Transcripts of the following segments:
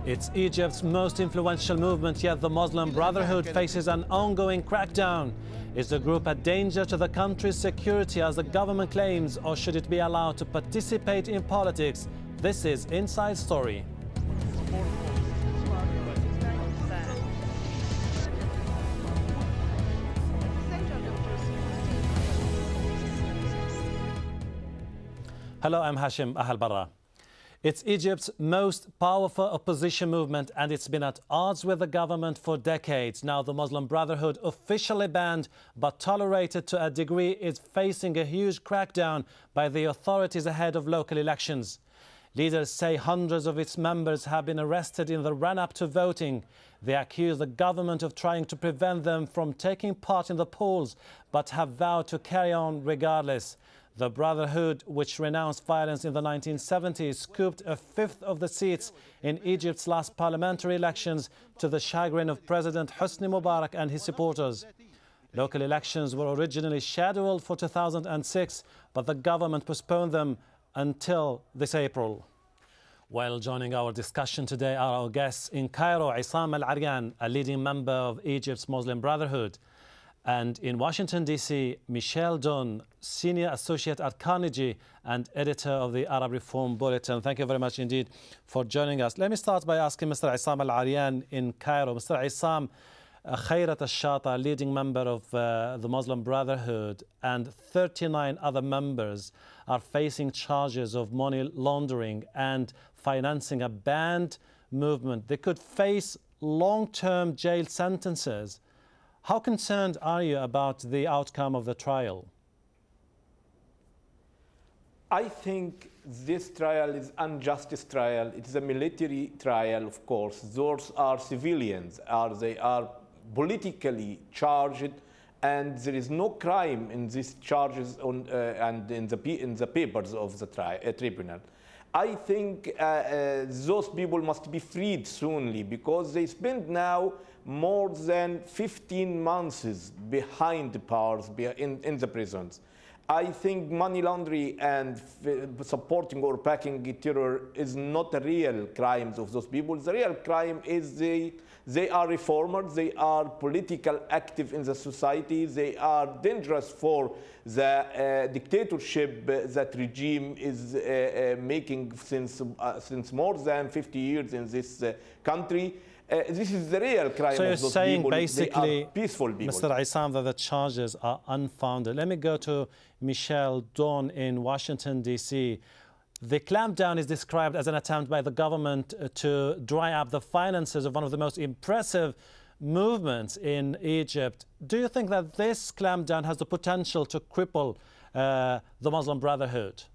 It's Egypt's most influential movement, yet the Muslim Brotherhood faces an ongoing crackdown. Is the group a danger to the country's security, as the government claims, or should it be allowed to participate in politics? This is Inside Story. Hello, I'm Hashim Ahal Barra. It's Egypt's most powerful opposition movement, and it's been at odds with the government for decades. Now the Muslim Brotherhood, officially banned but tolerated to a degree, is facing a huge crackdown by the authorities ahead of local elections. Leaders say hundreds of its members have been arrested in the run-up to voting. They accuse the government of trying to prevent them from taking part in the polls, but have vowed to carry on regardless. The Brotherhood, which renounced violence in the 1970s, scooped a fifth of the seats in Egypt's last parliamentary elections, to the chagrin of President Hosni Mubarak and his supporters. Local elections were originally scheduled for 2006, but the government postponed them until this April. While joining our discussion today are our guests in Cairo, Issam Al-Aryan, a leading member of Egypt's Muslim Brotherhood, and in Washington, D.C., Michelle Dunn, Senior Associate at Carnegie and editor of the Arab Reform Bulletin. Thank you very much indeed for joining us. Let me start by asking Mr. Issam Al-Aryan in Cairo. Mr. Issam, Khairat Al-Shata, leading member of the Muslim Brotherhood, and 39 other members are facing charges of money laundering and financing a banned movement. They could face long-term jail sentences. How concerned are you about the outcome of the trial? I think this trial is injustice trial. It is a military trial, of course. Those are civilians. They are politically charged, and there is no crime in these charges and in the papers of the tribunal. I think those people must be freed soonly, because they spend now more than 15 months behind the bars in the prisons. I think money laundering and supporting or backing terror is not a real crime of those people. The real crime is they are reformers, they are political active in the society, they are dangerous for the dictatorship that regime is making since more than 50 years in this country. This is the real crime. So you're of those saying people. basically, they are peaceful people. Mr. Issam, that the charges are unfounded. Let me go to Michelle Dunn in Washington, D.C. The clampdown is described as an attempt by the government to dry up the finances of one of the most impressive movements in Egypt. Do you think that this clampdown has the potential to cripple the Muslim Brotherhood?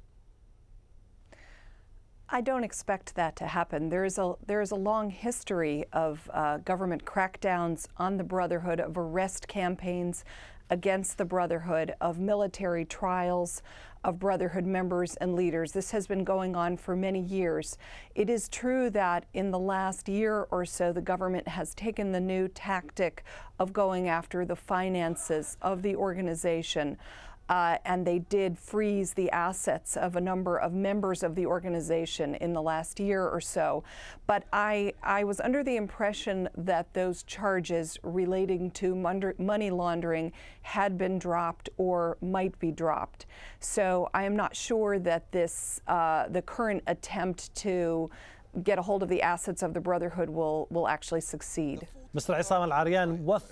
I don't expect that to happen. There is a long history of government crackdowns on the Brotherhood, of arrest campaigns against the Brotherhood, of military trials of Brotherhood members and leaders. This has been going on for many years. It is true that in the last year or so, the government has taken the new tactic of going after the finances of the organization. And they did freeze the assets of a number of members of the organization in the last year or so. But I was under the impression that those charges relating to money laundering had been dropped or might be dropped. So I am not sure that this, the current attempt to get a hold of the assets of the Brotherhood will actually succeed. Mr. Issam Al-Aryan, what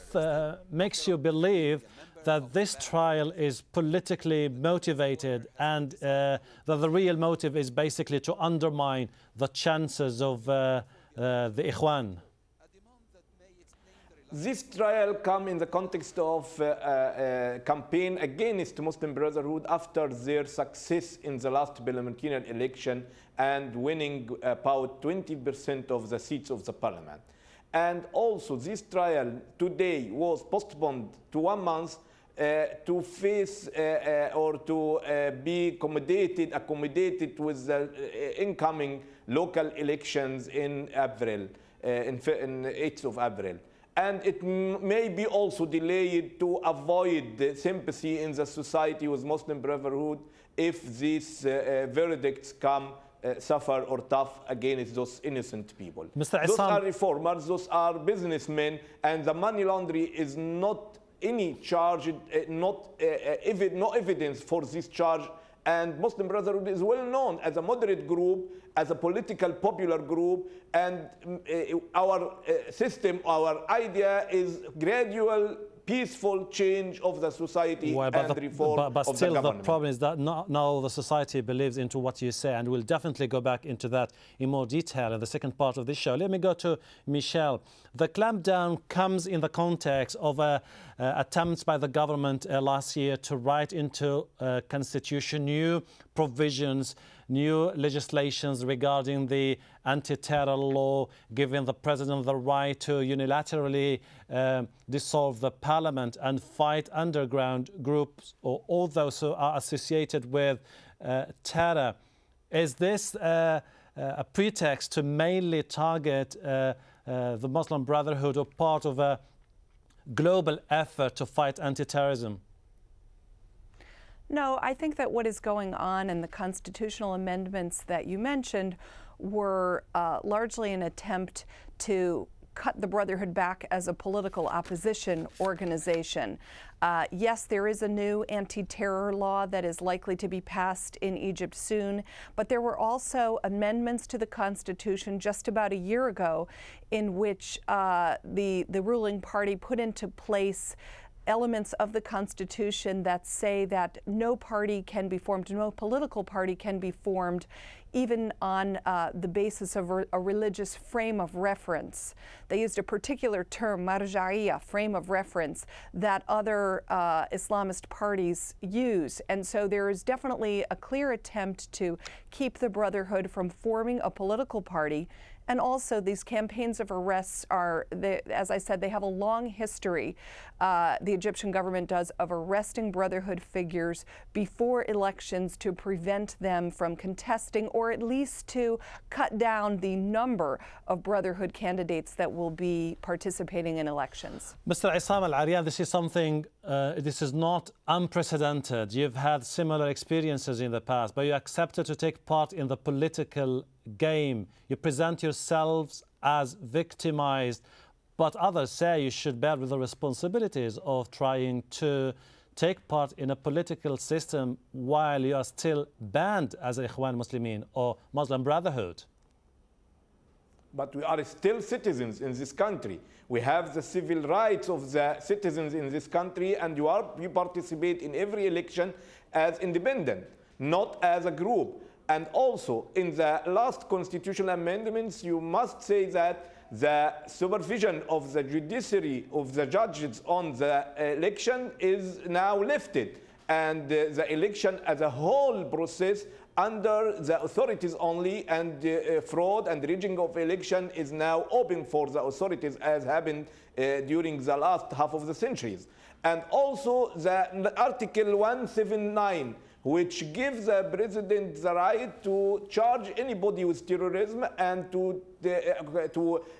makes you believe that this trial is politically motivated and that the real motive is basically to undermine the chances of the Ikhwan? This trial comes in the context of a campaign against Muslim Brotherhood after their success in the last parliamentary election and winning about 20% of the seats of the parliament. And also this trial today was postponed to 1 month to face or to be accommodated with the incoming local elections in April, in 8th of April. And it may be also delayed to avoid the sympathy in the society with Muslim Brotherhood if these verdicts come suffer or tough against those innocent people. Mr. Those Issam, are reformers, those are businessmen, and the money laundering is not any charge, no evidence for this charge. And Muslim Brotherhood is well known as a moderate group, as a political popular group, and our system, our idea is gradual, peaceful change of the society and reform but of still the government. The problem is that now the society believes into what you say, and we'll definitely go back into that in more detail in the second part of this show. Let me go to Michelle. The clampdown comes in the context of attempts by the government last year to write into constitution new provisions, new legislations regarding the anti-terror law, giving the president the right to unilaterally dissolve the parliament and fight underground groups or all those who are associated with terror. Is this a pretext to mainly target the Muslim Brotherhood or part of a global effort to fight anti-terrorism? No, I think that what is going on in the constitutional amendments that you mentioned were largely an attempt to cut the Brotherhood back as a political opposition organization. Yes, there is a new anti-terror law that is likely to be passed in Egypt soon, but there were also amendments to the Constitution just about a year ago in which the ruling party put into place elements of the Constitution that say that no party can be formed, no political party can be formed, even on the basis of a religious frame of reference. They used a particular term, marja'iyya, frame of reference, that other Islamist parties use. And so there is definitely a clear attempt to keep the Brotherhood from forming a political party. And also, these campaigns of arrests are, as I said, they have a long history, the Egyptian government does, of arresting Brotherhood figures before elections to prevent them from contesting, or at least to cut down the number of Brotherhood candidates that will be participating in elections. Mr. Issam Al-Aryan, this is something, this is not unprecedented. You've had similar experiences in the past, but you accepted to take part in the political game. You present yourselves as victimized, but others say you should bear with the responsibilities of trying to take part in a political system while you are still banned as Ikhwan Muslimin or Muslim Brotherhood. But we are still citizens in this country. We have the civil rights of the citizens in this country, and you participate in every election as independent, not as a group. And also, in the last constitutional amendments, you must say that the supervision of the judiciary, of the judges on the election is now lifted. And the election as a whole process under the authorities only, and fraud and rigging of election is now open for the authorities, as happened during the last half of the centuries. And also the Article 179, which gives the president the right to charge anybody with terrorism and to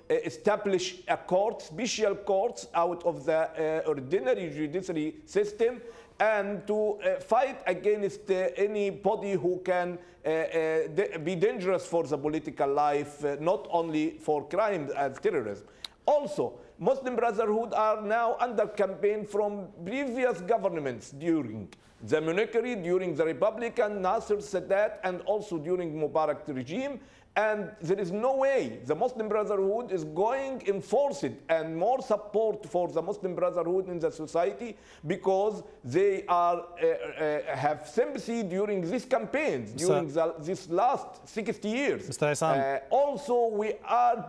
establish a court, special courts out of the ordinary judiciary system, and to fight against anybody who can be dangerous for the political life, not only for crimes as terrorism. Also, Muslim Brotherhood are now under campaign from previous governments during the monarchy, during the Republican Nasser Sadat, and also during Mubarak regime. And there is no way the Muslim Brotherhood is going to enforce it, and more support for the Muslim Brotherhood in the society, because they are have sympathy during these campaigns, during this last 60 years. Mr. Issam, also, we are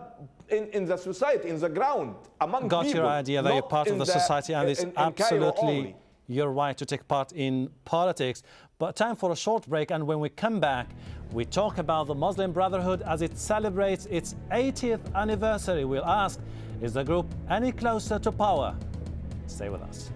in the society, in the ground, among people. Got your idea that you're part of the society, and it's absolutely your right to take part in politics. But time for a short break, and when we come back, we talk about the Muslim Brotherhood as it celebrates its 80th anniversary. We'll ask, is the group any closer to power? Stay with us.